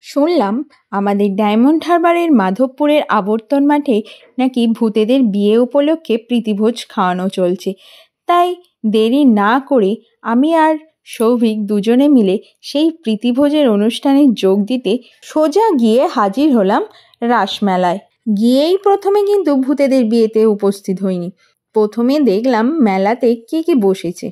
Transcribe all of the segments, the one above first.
শুনলাম আমাদের ডায়মন্ড হারবারের মাধবপুরের আবর্তন মাঠে নাকি ভূতেদের বিয়ে উপলক্ষে প্রীতিভোজ খাওয়ানো চলছে। তাই দেরি না করে আমি আর সৌভিক দুজনে মিলে সেই প্রীতিভোজের অনুষ্ঠানে যোগ দিতে সোজা গিয়ে হাজির হলাম রাসমেলায়। গিয়েই প্রথমে কিন্তু ভূতেদের বিয়েতে উপস্থিত হইনি। প্রথমে দেখলাম মেলাতে কি বসেছে।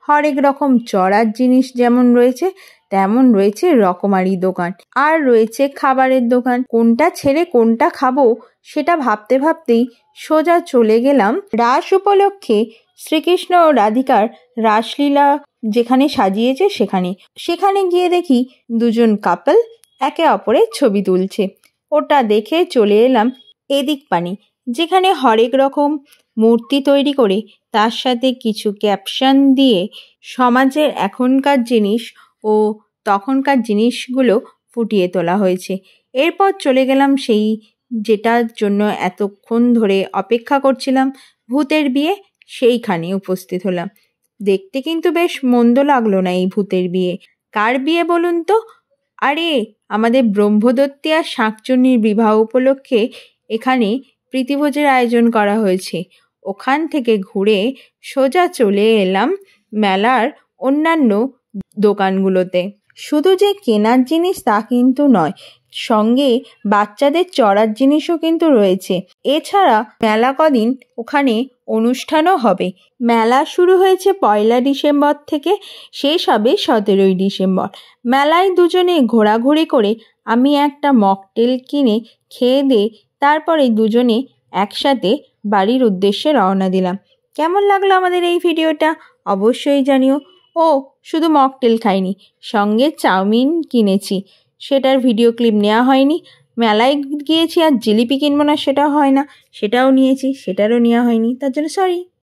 হরেক রকম চড়ার জিনিস যেমন রয়েছে তেমন রয়েছে রকমারি দোকান, আর রয়েছে খাবারের দোকান। কোনটা ছেড়ে কোনটা খাবো সেটা ভাবতে ভাবতেই সোজা চলে গেলাম রাস উপলক্ষে শ্রীকৃষ্ণ ও রাধিকার রাসলীলা যেখানে সাজিয়েছে সেখানে গিয়ে দেখি দুজন কাপল একে অপরের ছবি তুলছে। ওটা দেখে চলে এলাম এদিক পানি, যেখানে হরেক রকম মূর্তি তৈরি করে তার সাথে কিছু ক্যাপশন দিয়ে সমাজের এখনকার জিনিস ও তখনকার জিনিসগুলো ফুটিয়ে তোলা হয়েছে। এরপর চলে গেলাম সেই যেটার জন্য এতক্ষণ ধরে অপেক্ষা করছিলাম, ভূতের বিয়ে, সেইখানে উপস্থিত হলাম। দেখতে কিন্তু বেশ মন্দ লাগলো না এই ভূতের বিয়ে। কার বিয়ে বলুন তো? আরে আমাদের ব্রহ্মদত্তি আর শাঁকচুন্নির বিবাহ উপলক্ষে এখানে প্রীতিভোজের আয়োজন করা হয়েছে। ওখান থেকে ঘুরে সোজা চলে এলাম মেলার অন্যান্য দোকানগুলোতে। শুধু যে কেনার জিনিস তা কিন্তু নয়, সঙ্গে বাচ্চাদের চড়ার জিনিসও কিন্তু রয়েছে। এছাড়া মেলা কদিন ওখানে অনুষ্ঠানও হবে। মেলা শুরু হয়েছে 1 ডিসেম্বর থেকে, শেষ হবে 17 ডিসেম্বর। মেলায় দুজনে ঘোরাঘুরি করে আমি একটা মকটেল কিনে খেয়ে দিয়ে তারপরে দুজনে একসাথে বাড়ির উদ্দেশ্যে রওনা দিলাম। কেমন লাগলো আমাদের এই ভিডিওটা অবশ্যই জানিও। ও শুধু মকটেল খাইনি, সঙ্গে চাউমিন কিনেছি, সেটার ভিডিও ক্লিপ নেওয়া হয়নি। মেলায় গিয়েছি আর জিলিপি কিনবো না সেটাও হয় না, সেটাও নিয়েছি, সেটারও নেওয়া হয়নি, তার জন্য সরি।